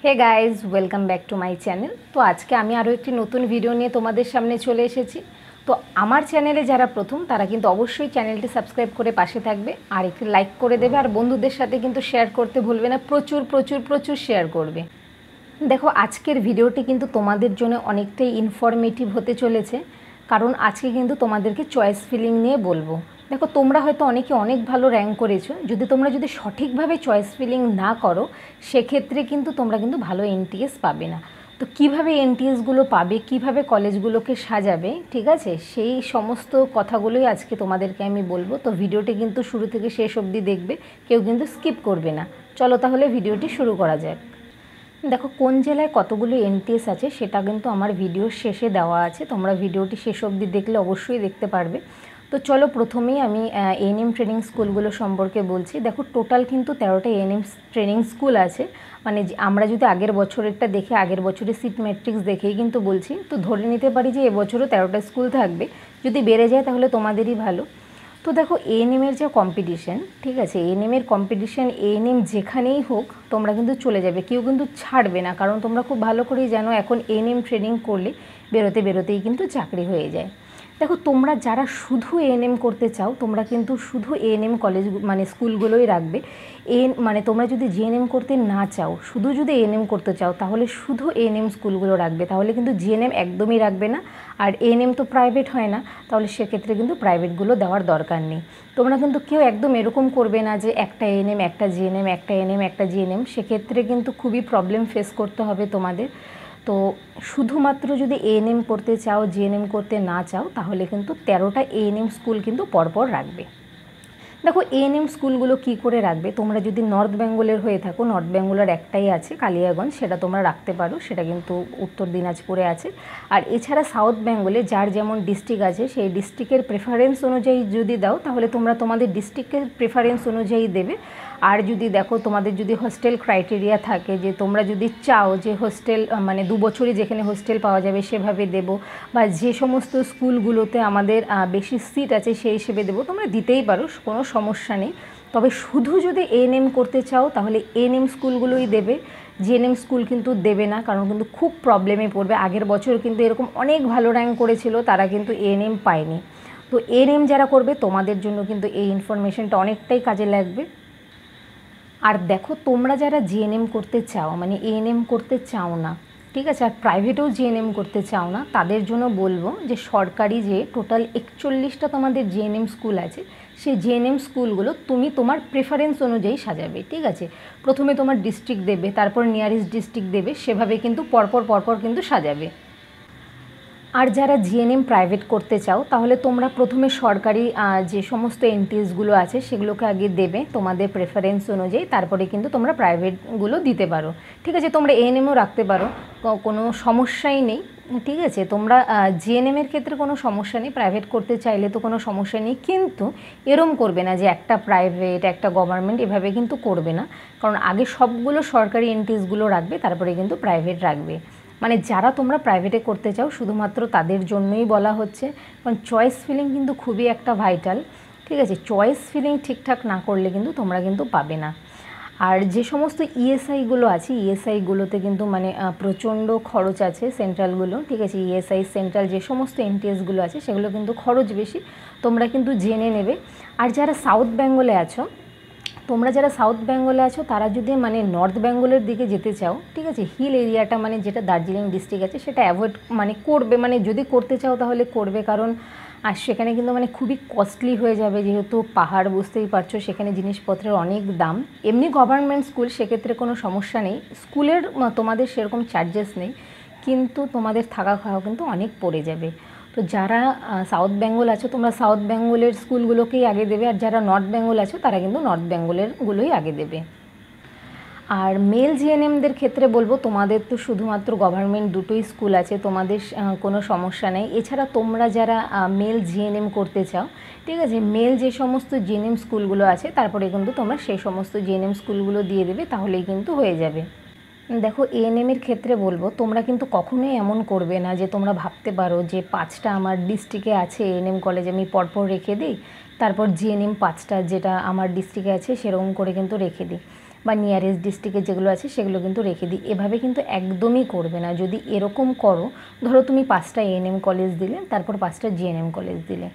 Hey guys welcome back to my channel. তো আজকে আমি আরও একটি নতুন ভিডিও নিয়ে তোমাদের সামনে চলে এসেছি। তো আমার চ্যানেলে যারা প্রথম তারা কিন্তু অবশ্যই চ্যানেলটি সাবস্ক্রাইব করে পাশে থাকবে আর একটি লাইক করে দেবে, আর বন্ধুদের সাথে কিন্তু শেয়ার করতে ভুলবে না, প্রচুর প্রচুর প্রচুর শেয়ার করবে। দেখো, আজকের ভিডিওটি কিন্তু তোমাদের জন্য অনেকটাই ইনফরমেটিভ হতে চলেছে, কারণ আজকে কিন্তু তোমাদেরকে চয়েস ফিলিং নিয়ে বলবো। দেখো, তোমরা হয়তো অনেকে অনেক ভালো র্যাঙ্ক করেছো, তোমরা যদি সঠিকভাবে চয়েস ফিলিং না করো সেক্ষেত্রে কিন্তু তোমরা কিন্তু ভালো এনটিএস পাবে না। তো কিভাবে এনটিএসগুলো পাবে, কিভাবে কলেজগুলোকে সাজাবে, ঠিক আছে, সেই সমস্ত কথাগুলোই আজকে তোমাদেরকে আমি বলবো। তো ভিডিওটি কিন্তু শুরু থেকে শেষ অবধি দেখবে, কেউ কিন্তু স্কিপ করবে না। চলো তাহলে ভিডিওটি শুরু করা যাক। দেখো, কোন জেলায় কতগুলো এনটিএস আছে সেটা কিন্তু আমার ভিডিওর শেষে দেওয়া আছে, তোমরা ভিডিওটি শেষ অবধি দেখলে অবশ্যই দেখতে পারবে। তো চলো প্রথমেই আমি এএনএম ট্রেনিং স্কুলগুলো সম্পর্কে বলছি। দেখো, টোটাল কিন্তু 13টা এএনএম ট্রেনিং স্কুল আছে। মানে আমরা যদি আগের বছরেরটা দেখে, আগের বছরের সিট ম্যাট্রিক্স দেখেই কিন্তু বলছি, তো ধরে নিতে পারি যে এবছরও 13টা স্কুল থাকবে। যদি বেড়ে যায় তাহলে তোমাদেরই ভালো। তো দেখো, এএনএমের যে কম্পিটিশন, ঠিক আছে, এএনএমের কম্পিটিশন এএনএম যেখানেই হোক তোমরা কিন্তু চলে যাবে, কেউ কিন্তু ছাড়বে না। কারণ তোমরা খুব ভালো করেই জানো এখন এএনএম ট্রেনিং করলে বেরোতেই কিন্তু চাকরি হয়ে যায়। দেখো, তোমরা যারা শুধু এএনএম করতে চাও তোমরা কিন্তু শুধু এএনএম কলেজ মানে স্কুলগুলোই রাখবে। মানে তোমরা যদি জিএনএম করতে না চাও, শুধু যদি এএনএম করতে চাও তাহলে শুধু এএনএম স্কুলগুলো রাখবে, তাহলে কিন্তু জিএনএম একদমই রাখবে না। আর এএনএম তো প্রাইভেট হয় না, তাহলে সেক্ষেত্রে কিন্তু প্রাইভেটগুলো দেওয়ার দরকার নেই। তোমরা কিন্তু কেউ একদম এরকম করবে না যে একটা এএনএম একটা জিএনএম, একটা এএনএম একটা জিএনএম, সেক্ষেত্রে কিন্তু খুবই প্রবলেম ফেস করতে হবে তোমাদের। তো শুধুমাত্র যদি এএনএম করতে চাও, জিএনএম করতে না চাও, তাহলে কিন্তু 13টা এএনএম স্কুল কিন্তু পরপর রাখবে। দেখো, এএনএম স্কুলগুলো কী করে রাখবে, তোমরা যদি নর্থ বেঙ্গলের হয়ে থাকো, নর্থ বেঙ্গলের একটাই আছে কালিয়াগঞ্জ, সেটা তোমরা রাখতে পারো, সেটা কিন্তু উত্তর দিনাজপুরে আছে। আর এছাড়া সাউথ বেঙ্গলে যার যেমন ডিস্ট্রিক্ট আছে সেই ডিস্ট্রিক্টের প্রেফারেন্স অনুযায়ী যদি দাও তাহলে তোমরা তোমাদের ডিস্ট্রিক্টের প্রেফারেন্স অনুযায়ী দেবে। আর যদি দেখো তোমাদের যদি হোস্টেল ক্রাইটেরিয়া থাকে, যে তোমরা যদি চাও যে হোস্টেল মানে 2 বছরই যেখানে হোস্টেল পাওয়া যাবে সেভাবে দেবো, বা যে সমস্ত স্কুলগুলোতে আমাদের বেশি সিট আছে সেই হিসেবে দেবো, তোমরা দিতেই পারো, কোনো সমস্যা নেই। তবে শুধু যদি এএনএম করতে চাও তাহলে এএনএম স্কুলগুলোই দেবে, জিএনএম স্কুল কিন্তু দেবে না, কারণ কিন্তু খুব প্রবলেমে পড়বে। আগের বছর কিন্তু এরকম অনেক ভালো র্যাঙ্ক করেছিল, তারা কিন্তু এএনএম পায়নি। তো এএনএম যারা করবে তোমাদের জন্য কিন্তু এই ইনফরমেশনটা অনেকটাই কাজে লাগবে। আর দেখো, তোমরা যারা জিএনএম করতে চাও মানে এএনএম করতে চাও না, ঠিক আছে, আর প্রাইভেটেও জিএনএম করতে চাও না, তাদের জন্য বলবো যে সরকারি যে টোটাল 41টা তোমাদের জিএনএম স্কুল আছে, সেই জিএনএম স্কুলগুলো তুমি তোমার প্রেফারেন্স অনুযায়ী সাজাবে, ঠিক আছে। প্রথমে তোমার ডিস্ট্রিক্ট দেবে, তারপর নিয়ারেস্ট ডিস্ট্রিক্ট দেবে, সেভাবে কিন্তু পরপর কিন্তু সাজাবে। আর যারা জিএনএম প্রাইভেট করতে চাও তাহলে তোমরা প্রথমে সরকারি যে সমস্ত এনটিএসগুলো আছে সেগুলোকে আগে দেবে তোমাদের প্রেফারেন্স অনুযায়ী, তারপরে কিন্তু তোমরা প্রাইভেটগুলো দিতে পারো, ঠিক আছে। তোমরা এএনএমও রাখতে পারো, কোনো সমস্যাই নেই, ঠিক আছে। তোমরা জিএনএমের ক্ষেত্রে কোনো সমস্যা নেই, প্রাইভেট করতে চাইলে তো কোনো সমস্যা নেই, কিন্তু এরম করবে না যে একটা প্রাইভেট একটা গভর্নমেন্ট, এভাবে কিন্তু করবে না। কারণ আগে সবগুলো সরকারি এনটিএসগুলো রাখবে, তারপরে কিন্তু প্রাইভেট রাখবে। মানে যারা তোমরা প্রাইভেটে করতে চাও শুধুমাত্র তাদের জন্যই বলা হচ্ছে, কারণ চয়েস ফিলিং কিন্তু খুবই একটা ভাইটাল, ঠিক আছে। চয়েস ফিলিং ঠিকঠাক না করলে কিন্তু তোমরা কিন্তু পাবে না। আর যে সমস্ত ইএসআইগুলো আছে, ইএসআইগুলোতে কিন্তু মানে প্রচণ্ড খরচ আছে, সেন্ট্রালগুলো, ঠিক আছে। ইএসআই সেন্ট্রাল যে সমস্ত এনটিএসগুলো আছে সেগুলো কিন্তু খরচ বেশি, তোমরা কিন্তু জেনে নেবে। আর যারা সাউথ বেঙ্গলে আছো, তোমরা যারা সাউথ বেঙ্গলে আছো তারা যদি মানে নর্থ বেঙ্গলের দিকে যেতে চাও, ঠিক আছে, হিল এরিয়াটা মানে যেটা দার্জিলিং ডিস্ট্রিক্ট আছে সেটা অ্যাভয়েড মানে করবে, মানে যদি করতে চাও তাহলে করবে, কারণ আর সেখানে কিন্তু মানে খুবই কস্টলি হয়ে যাবে, যেহেতু পাহাড়, বুঝতেই পারছো, সেখানে জিনিসপত্রের অনেক দাম। এমনি গভর্নমেন্ট স্কুল, সেক্ষেত্রে কোনো সমস্যা নেই, স্কুলের তোমাদের সেরকম চার্জেস নেই, কিন্তু তোমাদের থাকা খাওয়া কিন্তু অনেক পড়ে যাবে। তো যারা সাউথ বেঙ্গল আছো তোমরা সাউথ বেঙ্গলের স্কুলগুলোকেই আগে দেবে, আর যারা নর্থ বেঙ্গল আছো তারা কিন্তু নর্থ বেঙ্গলেরগুলোই আগে দেবে। আর মেল জিএনএমদের ক্ষেত্রে বলবো তোমাদের তো শুধুমাত্র গভর্নমেন্ট দুটোই স্কুল আছে, তোমাদের কোনো সমস্যা নেই। এছাড়া তোমরা যারা মেল জিএনএম করতে চাও, ঠিক আছে, মেল যে সমস্ত জিএনএম স্কুলগুলো আছে তারপরে কিন্তু তোমরা সেই সমস্ত জিএনএম স্কুলগুলো দিয়ে দেবে, তাহলেই কিন্তু হয়ে যাবে। দেখো, এএনএমের ক্ষেত্রে বলবো তোমরা কিন্তু কখনোই এমন করবে না যে তোমরা ভাবতে পারো যে 5টা আমার ডিস্ট্রিক্টে আছে এএনএম কলেজ, আমি পরপর রেখে দিই, তারপর জিএনএম 5টা যেটা আমার ডিস্ট্রিক্টে আছে সেরকম করে কিন্তু রেখে দিই। বা নিয়ারেস্ট ডিস্ট্রিক্টে যেগুলো আছে সেগুলো কিন্তু রেখে দিই। এভাবে কিন্তু একদমই করবে না। যদি এরকম করো, ধরো তুমি 5টা এএনএম কলেজ দিলে, তারপর 5টা জিএনএম কলেজ দিলে,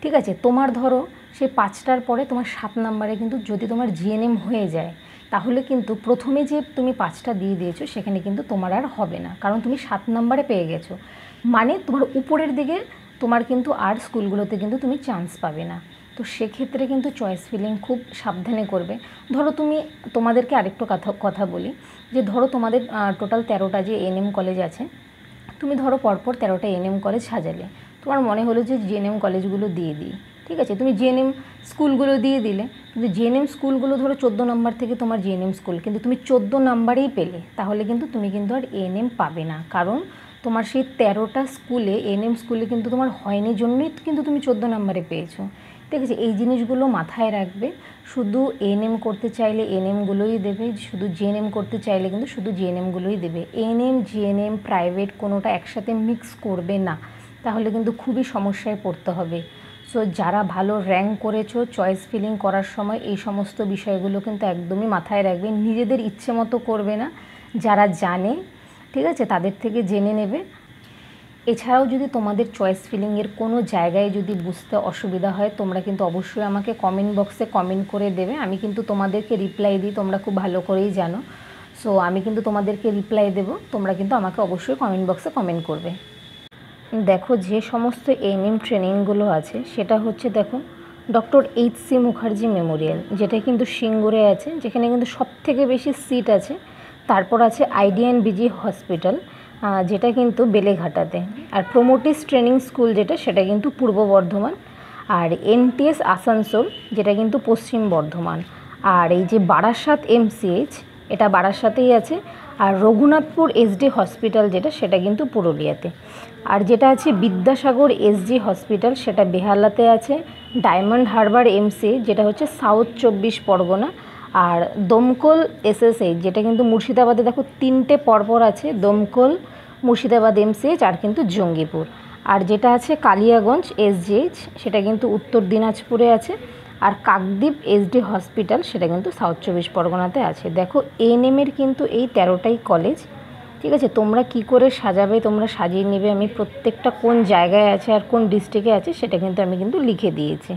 ঠিক আছে, তোমার ধরো সেই 5টার পরে তোমার 7 নম্বরে কিন্তু যদি তোমার জিএনএম হয়ে যায়, তাহলে কিন্তু প্রথমে যে তুমি 5টা দিয়ে দিয়েছো সেখানে কিন্তু তোমার আর হবে না, কারণ তুমি 7 নম্বরে পেয়ে গেছো। মানে তোমার উপরের দিকে তোমার কিন্তু আর স্কুলগুলোতে কিন্তু তুমি চান্স পাবে না। তো সেক্ষেত্রে কিন্তু চয়েস ফিলিং খুব সাবধানে করবে। ধরো তোমাদেরকে আরেকটু কথা বলি, যে ধরো তোমাদের টোটাল 13টা যে এএনএম কলেজ আছে, তুমি ধরো পরপর 13টা এএনএম কলেজ সাজালে, তোমার মনে হলো যে জিএনএম কলেজগুলো দিয়ে দিই, ঠিক আছে, তুমি জিএনএম স্কুলগুলো দিয়ে দিলে, কিন্তু জিএনএম স্কুলগুলো ধরো 14 নম্বর থেকে তোমার জিএনএম স্কুল, কিন্তু তুমি 14 নম্বরেই পেলে, তাহলে কিন্তু তুমি কিন্তু আর এএনএম পাবে না, কারণ তোমার সেই 13টা স্কুলে এএনএম স্কুলে কিন্তু তোমার হয়নি জন্যই কিন্তু তুমি 14 নম্বরে পেয়েছো, ঠিক আছে। এই জিনিসগুলো মাথায় রাখবে। শুধু এএনএম করতে চাইলে এএনএমগুলোই দেবে, শুধু জিএনএম করতে চাইলে কিন্তু শুধু জিএনএমগুলোই দেবে। এএনএম জিএনএম প্রাইভেট কোনোটা একসাথে মিক্স করবে না, তাহলে কিন্তু খুবই সমস্যায় পড়তে হবে। সো যারা ভালো র্যাঙ্ক করেছো, চয়েস ফিলিং করার সময় এই সমস্ত বিষয়গুলো কিন্তু একদমই মাথায় রাখবে। নিজেদের ইচ্ছে মতো করবে না, যারা জানে, ঠিক আছে, তাদের থেকে জেনে নেবে। এছাড়াও যদি তোমাদের চয়েস ফিলিংয়ের কোনো জায়গায় যদি বুঝতে অসুবিধা হয়, তোমরা কিন্তু অবশ্যই আমাকে কমেন্ট বক্সে কমেন্ট করে দেবে। আমি কিন্তু তোমাদেরকে রিপ্লাই দিই, তোমরা খুব ভালো করেই জানো। সো আমি কিন্তু তোমাদেরকে রিপ্লাই দেবো, তোমরা কিন্তু আমাকে অবশ্যই কমেন্ট বক্সে কমেন্ট করবে। দেখো যে সমস্ত এএনএম ট্রেনিংগুলো আছে, সেটা হচ্ছে দেখো ডক্টর এইচ.সি. মুখার্জি মেমোরিয়াল, যেটা কিন্তু সিঙ্গুরে আছে, যেখানে কিন্তু সবথেকে বেশি সিট আছে। তারপর আছে IDNBG হসপিটাল, যেটা কিন্তু বেলেঘাটাতে। আর প্রমোটিস ট্রেনিং স্কুল যেটা, সেটা কিন্তু পূর্ব বর্ধমান। আর NTS আসানসোল, যেটা কিন্তু পশ্চিম বর্ধমান। আর এই যে বারাসাত MCH, এটা বারাসাতেই আছে। আর রঘুনাথপুর SD হসপিটাল যেটা, সেটা কিন্তু পুরুলিয়াতে। আর যেটা আছে বিদ্যাসাগর SG হসপিটাল, সেটা বেহালাতে আছে। ডায়মন্ড হারবার MCH, যেটা হচ্ছে সাউথ 24 পরগনা। আর দমকল SSH, যেটা কিন্তু মুর্শিদাবাদে, দেখো 3টে পরপর আছে, দমকল, মুর্শিদাবাদ MCH, আর কিন্তু জঙ্গিপুর। আর যেটা আছে কালিয়াগঞ্জ SGH, সেটা কিন্তু উত্তর দিনাজপুরে আছে। আর কাকদ্বীপ SD হসপিটাল, সেটা কিন্তু সাউথ 24 পরগনাতে আছে। দেখো এএনএমের কিন্তু এই 13টাই কলেজ, ঠিক আছে। তোমরা কি করে সাজাবে, তোমরা সাজিয়ে নেবে। আমি প্রত্যেকটা কোন জায়গায় আছে আর কোন ডিস্ট্রিক্টে আছে সেটা কিন্তু আমি লিখে দিয়েছি।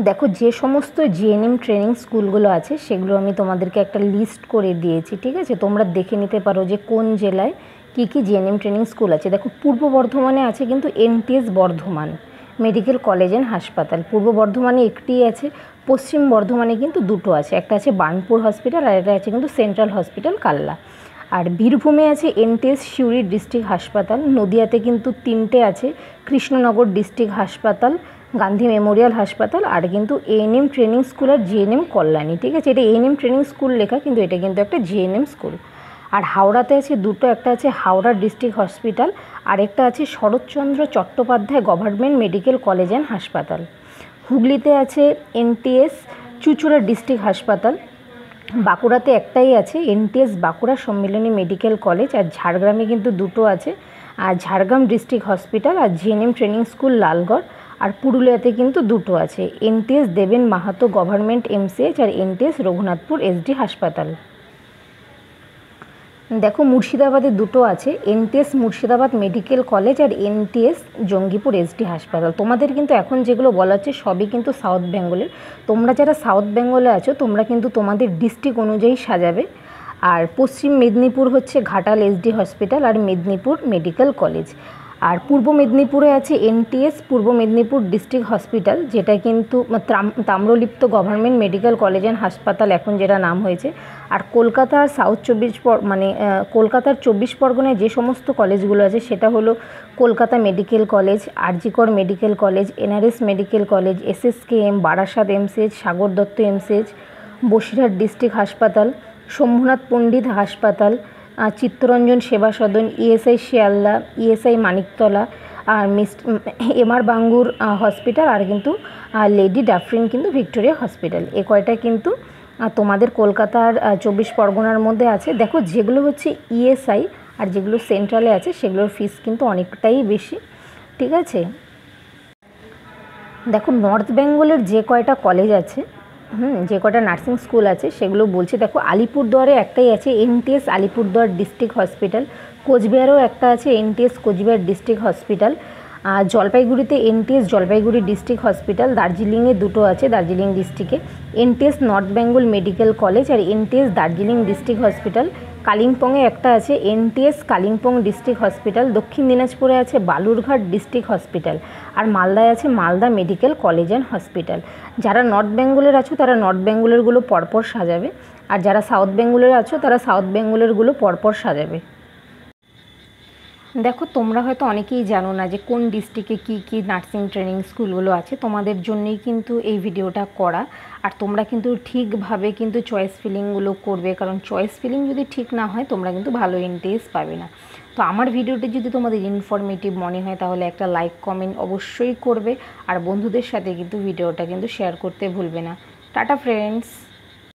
দেখো যে সমস্ত জিএনএম ট্রেনিং স্কুলগুলো আছে সেগুলো আমি তোমাদেরকে একটা লিস্ট করে দিয়েছি, ঠিক আছে। তোমরা দেখে নিতে পারো যে কোন জেলায় কী কী জিএনএম ট্রেনিং স্কুল আছে। দেখো পূর্ব বর্ধমানে আছে কিন্তু NTS Bardhaman medical college and হাসপাতাল, পূর্ব বর্ধমানে একটি আছে। পশ্চিম বর্ধমানে কিন্তু দুটো আছে, একটা আছে বার্নপুর হসপিটাল, আর একটা আছে কিন্তু সেন্ট্রাল হসপিটাল কাল্লা। আর বীরভূমে আছে NTS সিউড়ি ডিস্ট্রিক্ট হাসপাতাল। নদিয়াতে কিন্তু 3টে আছে, কৃষ্ণনগর ডিস্ট্রিক্ট হাসপাতাল, গান্ধী মেমোরিয়াল হাসপাতাল, আর কিন্তু এএনএম ট্রেনিং স্কুল আর জিএনএম কল্যাণী, ঠিক আছে। এটা এএনএম ট্রেনিং স্কুল লেখা, কিন্তু এটা কিন্তু একটা জিএনএম স্কুল। আর হাওড়াতে আছে দুটো, একটা আছে হাওড়া ডিস্ট্রিক্ট হসপিটাল, আর একটা আছে Sarat Chandra Chattopadhyay government medical college and হাসপাতাল। হুগলিতে আছে NTS চুঁচুড়া ডিস্ট্রিক্ট হাসপাতাল। বাঁকুড়াতে একটাই আছে, NTS বাঁকুড়া সম্মিলনী মেডিকেল কলেজ। আর ঝাড়গ্রামে কিন্তু দুটো আছে, আর ঝাড়গ্রাম ডিস্ট্রিক্ট হসপিটাল আর জিএনএম ট্রেনিং স্কুল লালগড়। আর পুরুলিয়াতে কিন্তু দুটো আছে, NTS দেবেন মাহাতো গভর্নমেন্ট MCH আর NTS রঘুনাথপুর SD হাসপাতাল। দেখো মুর্শিদাবাদে দুটো আছে, NTS মুর্শিদাবাদ মেডিকেল কলেজ আর NTS জঙ্গিপুর SD হাসপাতাল। তোমাদের কিন্তু এখন যেগুলো বলা হচ্ছে সবই কিন্তু সাউথ বেঙ্গলের। তোমরা যারা সাউথ বেঙ্গলে আছো, তোমরা কিন্তু তোমাদের ডিস্ট্রিক্ট অনুযায়ী সাজাবে। আর পশ্চিম মেদিনীপুর হচ্ছে ঘাটাল SD হসপিটাল আর মেদিনীপুর মেডিকেল কলেজ। আর পূর্ব মেদিনীপুরে আছে NTS পূর্ব মেদিনীপুর ডিস্ট্রিক্ট হসপিটাল, যেটা কিন্তু Tamralipta government medical college and হাসপাতাল এখন যেটা নাম হয়েছে। আর কলকাতার সাউথ 24 কলকাতার 24 পরগনায় যে সমস্ত কলেজগুলো আছে সেটা হলো Kolkata medical college, RG Kar medical college, NRS medical college, SSKM, Barasat MCH, Sagar Dutta MCH, Basirhat district হাসপাতাল, শম্ভুনাথ পণ্ডিত হাসপাতাল, চিত্তরঞ্জন সেবা সদন, ESI শিয়ালদা, ESI মানিকতলা, আর MR বাঙ্গুর হসপিটাল, আর কিন্তু লেডি ডাফরিন কিন্তু ভিক্টোরিয়া হসপিটাল। এ কয়টা কিন্তু তোমাদের কলকাতার 24 পরগনার মধ্যে আছে। দেখো যেগুলো হচ্ছে ESI আর যেগুলো সেন্ট্রালে আছে সেগুলোর ফিস কিন্তু অনেকটাই বেশি, ঠিক আছে। দেখো নর্থ বেঙ্গলের যে কয়টা কলেজ আছে যে কটা নার্সিং স্কুল আছে সেগুলো বলছি। দেখো আলিপুরদুয়ারে একটাই আছে এনটিএস আলিপুরদুয়ার ডিস্ট্রিক্ট হসপিটাল, কোচবিহারেও একটা আছে এনটিএস কোচবিহার ডিস্ট্রিক্ট হসপিটাল, জলপাইগুড়িতে এনটিএস জলপাইগুড়ি ডিস্ট্রিক্ট হসপিটাল, দার্জিলিংয়ে দুটো আছে দার্জিলিং ডিস্ট্রিক্টে NTS North Bengal medical college আর এনটিএস দার্জিলিং ডিস্ট্রিক্ট হসপিটাল, কালিম্পংয়ে একটা আছে এনটিএস কালিম্পং ডিস্ট্রিক্ট হসপিটাল, দক্ষিণ দিনাজপুরে আছে বালুরঘাট ডিস্ট্রিক্ট হসপিটাল, আর মালদায় আছে Malda medical college and hospital. যারা নর্থ বেঙ্গলের আছো তারা নর্থ বেঙ্গলেরগুলো পরপর সাজাবে, আর যারা সাউথ বেঙ্গলের আছো তারা সাউথ বেঙ্গলেরগুলো পরপর সাজাবে। দেখো তোমরা হয়তো অনেকেই জানো না যে কোন ডিস্ট্রিক্টে কী কী নার্সিং ট্রেনিং স্কুলগুলো আছে, তোমাদের জন্যই কিন্তু এই ভিডিওটা করা। আর তোমরা কিন্তু ঠিকভাবে কিন্তু চয়েস ফিলিংগুলো করবে, কারণ চয়েস ফিলিং যদি ঠিক না হয় তোমরা কিন্তু ভালো এনটিএস পাবে না। তো আমার ভিডিওটি যদি তোমাদের ইনফরমেটিভ মনে হয় তাহলে একটা লাইক কমেন্ট অবশ্যই করবে, আর বন্ধুদের সাথে কিন্তু ভিডিওটা কিন্তু শেয়ার করতে ভুলবে না। Tata friends.